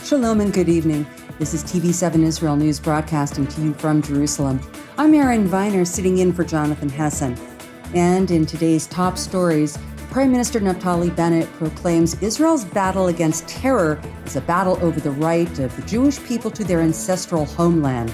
Shalom and good evening. This is TV7 Israel News broadcasting to you from Jerusalem. I'm Erin Viner sitting in for Jonathan Hessen. And in today's top stories, Prime-Minister Naftali Bennett proclaims Israel's battle against terror is a battle over the right of the Jewish people to their ancestral homeland.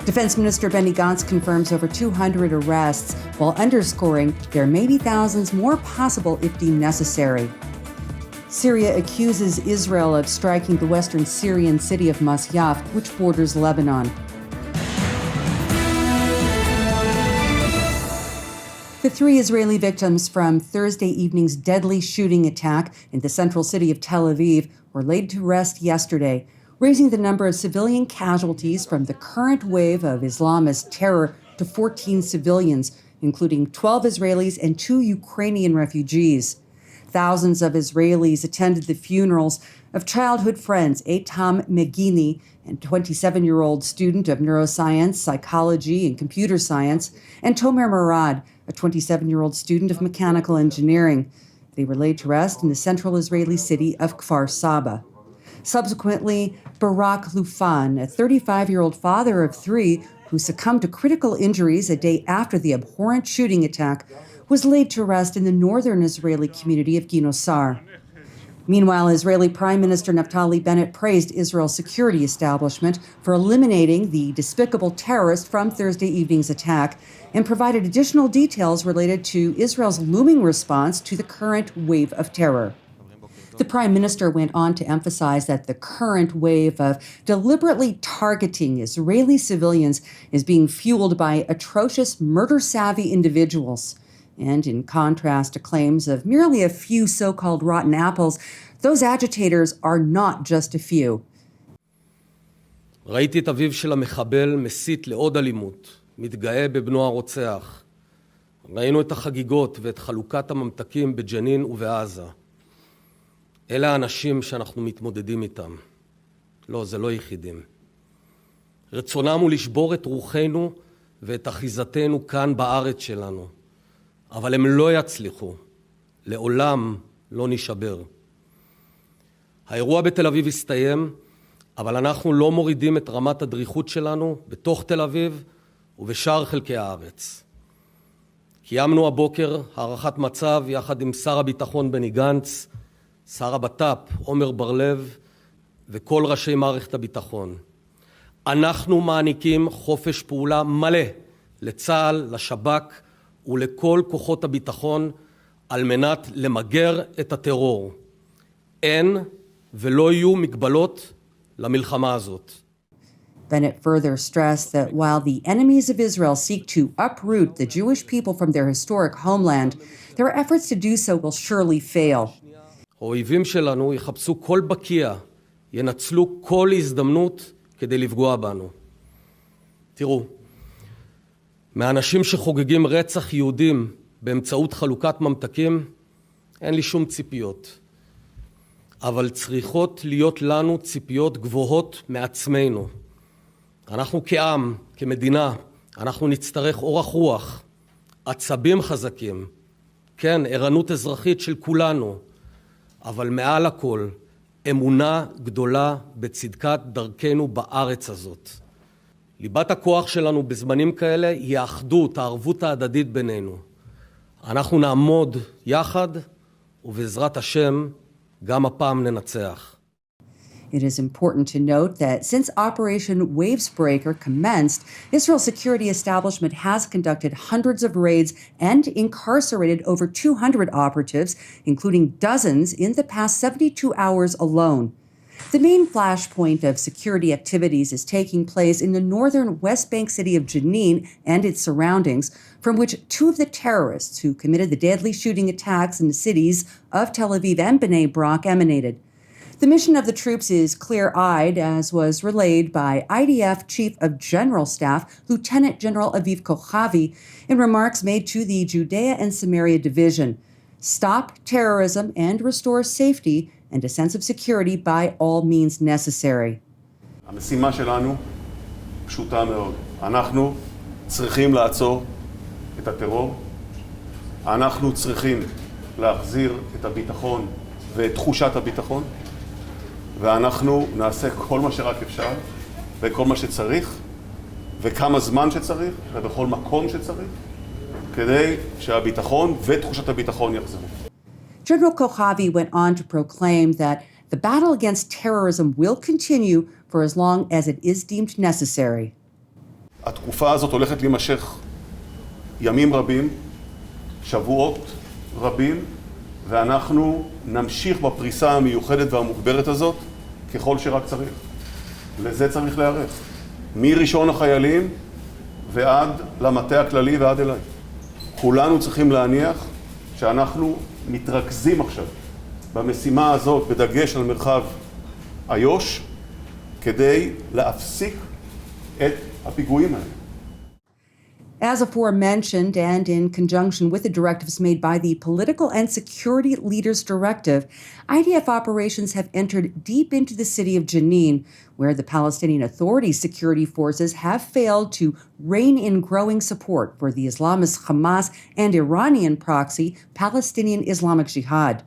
Defense Minister Benny Gantz confirms over 200 arrests, while underscoring there may be thousands more possible if deemed necessary. Syria accuses Israel of striking the western Syrian city of Masyaf, which borders Lebanon. The 3 Israeli victims from Thursday evening's deadly shooting attack in the central city of Tel Aviv were laid to rest yesterday, raising the number of civilian casualties from the current wave of Islamist terror to 14 civilians, including 12 Israelis and 2 Ukrainian refugees. Thousands of Israelis attended the funerals of childhood friends Eitam Megini, a 27-year-old student of neuroscience, psychology, and computer science, and Tomer Murad, a 27-year-old student of mechanical engineering. They were laid to rest in the central Israeli city of Kfar Saba. Subsequently, Barak Lufan, a 35-year-old father of 3 who succumbed to critical injuries a day after the abhorrent shooting attack, was laid to rest in the northern Israeli community of Ginosar. Meanwhile, Israeli Prime Minister Naftali Bennett praised Israel's security establishment for eliminating the despicable terrorist from Thursday evening's attack and provided additional details related to Israel's looming response to the current wave of terror. The Prime Minister went on to emphasize that the current wave of deliberately targeting Israeli civilians is being fueled by atrocious, murder-savvy individuals. And in contrast to claims of merely a few so-called rotten apples, those agitators are not just a few. ראיתי את אביו של המחבל מסית לעוד אלימות, מתגאה בבנו הרוצח. ראינו את החגיגות ואת חלוקת הממתקים בג'נין ובעזה. אלה האנשים שאנחנו מתמודדים איתם. לא, זה לא יחידים. רצונם הוא לשבור את רוחנו ואת אחיזתנו כאן בארץ שלנו. אבל הם לא יצליחו, לעולם לא נשבר. האירוע בתל אביב הסתיים, אבל אנחנו לא מורידים את רמת הדריכות שלנו בתוך תל אביב ובשאר חלקי הארץ. קיימנו הבוקר הערכת מצב יחד עם שר הביטחון בני גנץ, שר הבט"פ עומר בר-לב וכל ראשי מערכת הביטחון. אנחנו מעניקים חופש פעולה מלא לצה"ל, לשב"כ, ולכל כוחות הביטחון על מנת למגר את הטרור. אין ולא יהיו מגבלות למלחמה הזאת. Bennett further stressed that while the enemies of Israel seek to uproot the Jewish people from their historic homeland, their efforts to do so will surely fail. האויבים שלנו יחפשו כל בקיע, ינצלו כל הזדמנות כדי לפגוע בנו. תראו, מהאנשים שחוגגים רצח יהודים באמצעות חלוקת ממתקים, אין לי שום ציפיות. אבל צריכות להיות לנו ציפיות גבוהות מעצמנו. אנחנו כעם, כמדינה, אנחנו נצטרך אורך רוח, עצבים חזקים, כן, ערנות אזרחית של כולנו, אבל מעל הכל, אמונה גדולה בצדקת דרכנו בארץ הזאת. ליבת הכוח שלנו בזמנים כאלה היא האחדות, הערבות ההדדית בינינו. אנחנו נעמוד יחד, ובעזרת השם גם הפעם ננצח. It is important to note that since Operation Wavesbreaker commenced, Israel's security establishment has conducted hundreds of raids and incarcerated over 200 operatives, including dozens in the past 72 hours alone. The main flashpoint of security activities is taking place in the northern West Bank city of Jenin and its surroundings, from which 2 of the terrorists who committed the deadly shooting attacks in the cities of Tel Aviv and Bnei Brak emanated. The mission of the troops is clear-eyed, as was relayed by IDF Chief of General Staff Lieutenant General Aviv Kochavi in remarks made to the Judea and Samaria Division. Stop terrorism and restore safety and a sense of security by all means necessary. המשימה שלנו פשוטה מאוד. אנחנו צריכים לעצור את הטרור. אנחנו צריכים להחזיר את הביטחון ואת תחושת הביטחון. ואנחנו נעשה כל מה שרק אפשר, וכל מה שצריך, וכמה זמן שצריך, ובכל מקום שצריך, כדי שהביטחון ותחושת הביטחון יחזרו. General Kochavi went on to proclaim that the battle against terrorism will continue for as long as it is deemed necessary. התקופה הזאת הולכת להימשך ימים רבים, שבועות רבים, ואנחנו נמשיך בפריסה המיוחדת והמוגברת הזאת ככל שרק צריך. לזה צריך להיערך. מראשון החיילים ועד למטה הכללי ועד אליי. כולנו צריכים להניח שאנחנו מתרכזים עכשיו במשימה הזאת בדגש על מרחב איו"ש כדי להפסיק את הפיגועים האלה. As aforementioned, and in conjunction with the directives made by the Political and Security Leaders Directive, IDF operations have entered deep into the city of Jenin, where the Palestinian Authority's security forces have failed to rein in growing support for the Islamist Hamas and Iranian proxy, Palestinian Islamic Jihad.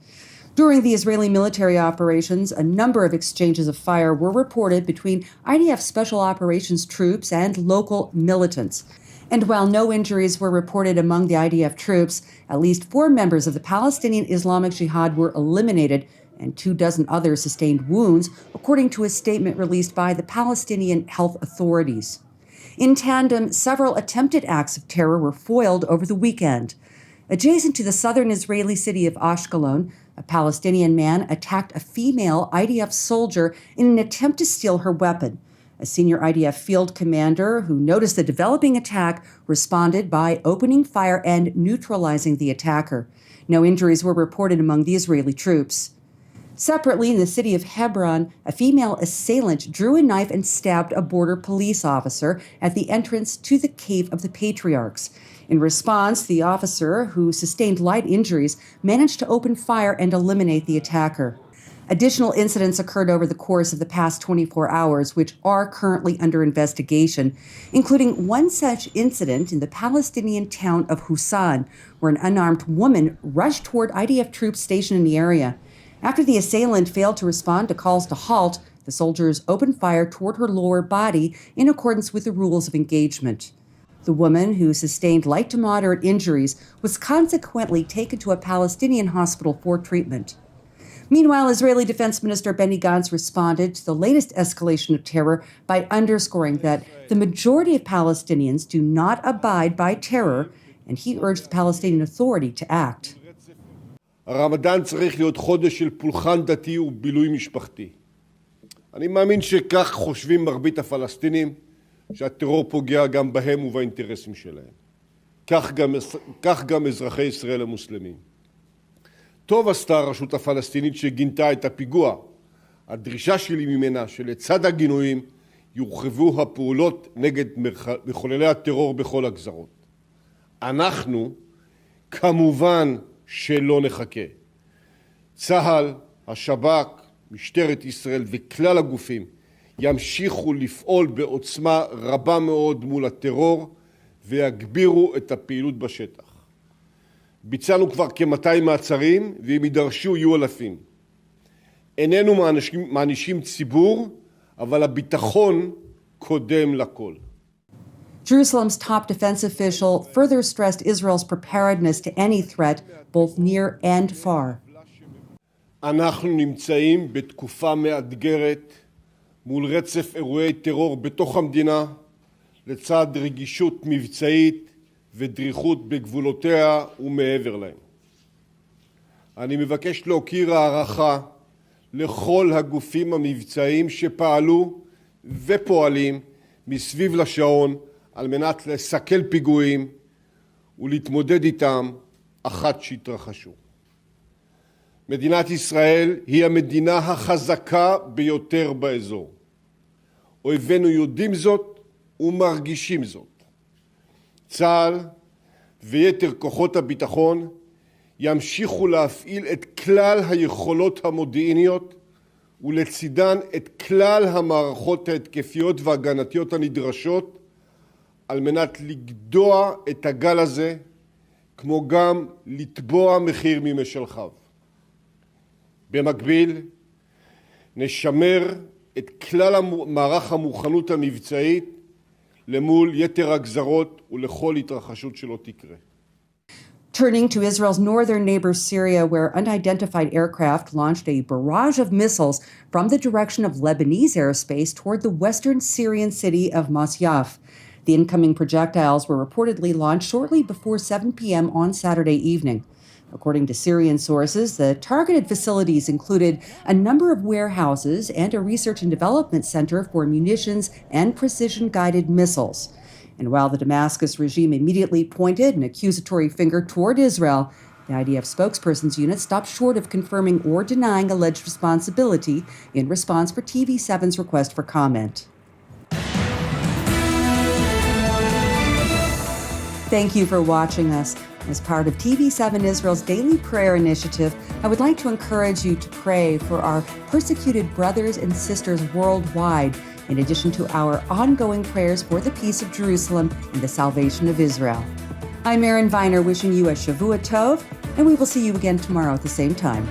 During the Israeli military operations, a number of exchanges of fire were reported between IDF Special Operations troops and local militants. And while no injuries were reported among the IDF troops, at least 4 members of the Palestinian Islamic Jihad were eliminated and 24 others sustained wounds, according to a statement released by the Palestinian health authorities. In tandem, several attempted acts of terror were foiled over the weekend. Adjacent to the southern Israeli city of Ashkelon, a Palestinian man attacked a female IDF soldier in an attempt to steal her weapon. A senior IDF field commander who noticed the developing attack responded by opening fire and neutralizing the attacker. No injuries were reported among the Israeli troops. Separately, in the city of Hebron, a female assailant drew a knife and stabbed a border police officer at the entrance to the Cave of the Patriarchs. In response, the officer, who sustained light injuries, managed to open fire and eliminate the attacker. Additional incidents occurred over the course of the past 24 hours, which are currently under investigation, including one such incident in the Palestinian town of Husan, where an unarmed woman rushed toward IDF troops stationed in the area. After the assailant failed to respond to calls to halt, the soldiers opened fire toward her lower body in accordance with the rules of engagement. The woman, who sustained light to moderate injuries, was consequently taken to a Palestinian hospital for treatment. Meanwhile, Israeli Defense Minister Benny Gantz responded to the latest escalation of terror by underscoring that the majority of Palestinians do not abide by terror, and he urged the Palestinian Authority to act. הרמדאן צריך להיות חודש של פולחן דתי ובילוי משפחתי. אני מאמין שכך חושבים מרבית הפלסטינים, שהטרור פוגע גם בהם ובאינטרסים שלהם. כך גם אזרחי ישראל המוסלמים. טוב עשתה הרשות הפלסטינית שגינתה את הפיגוע. הדרישה שלי ממנה שלצד הגינויים יורחבו הפעולות נגד מחוללי הטרור בכל הגזרות. אנחנו כמובן שלא נחכה. צה"ל, השב"כ, משטרת ישראל וכלל הגופים ימשיכו לפעול בעוצמה רבה מאוד מול הטרור ויגבירו את הפעילות בשטח. ביצענו כבר כ-200 מעצרים, ואם יידרשו יהיו אלפים. איננו מענישים ציבור, אבל הביטחון קודם לכל. Jerusalem's top defense official further stressed Israel's preparedness to any threat, both near and far. אנחנו נמצאים בתקופה מאתגרת מול רצף אירועי טרור בתוך המדינה, לצד רגישות מבצעית ודריכות בגבולותיה ומעבר להם. אני מבקש להוקיר הערכה לכל הגופים המבצעיים שפעלו ופועלים מסביב לשעון על מנת לסכל פיגועים ולהתמודד איתם אחת שהתרחשו. מדינת ישראל היא המדינה החזקה ביותר באזור. אויבינו יודעים זאת ומרגישים זאת. צה"ל ויתר כוחות הביטחון ימשיכו להפעיל את כלל היכולות המודיעיניות ולצידן את כלל המערכות ההתקפיות וההגנתיות הנדרשות על מנת לגדוע את הגל הזה, כמו גם לתבוע מחיר ממשלחיו. במקביל, נשמר את כלל מערך המוכנות המבצעית למול יתר הגזרות ולכל התרחשות שלא תקרה. Turning to Israel's northern neighbor Syria, where unidentified aircraft launched a barrage of missiles from the direction of Lebanese airspace toward the western Syrian city of Masyaf. The incoming projectiles were reportedly launched shortly before 7 p.m. on Saturday evening. According to Syrian sources, the targeted facilities included a number of warehouses and a research and development center for munitions and precision-guided missiles. And while the Damascus regime immediately pointed an accusatory finger toward Israel, the IDF spokesperson's unit stopped short of confirming or denying alleged responsibility in response for TV7's request for comment. Thank you for watching us. As part of TV7 Israel's daily prayer initiative, I would like to encourage you to pray for our persecuted brothers and sisters worldwide, in addition to our ongoing prayers for the peace of Jerusalem and the salvation of Israel. I'm Erin Viner, wishing you a Shavua Tov, and we will see you again tomorrow at the same time.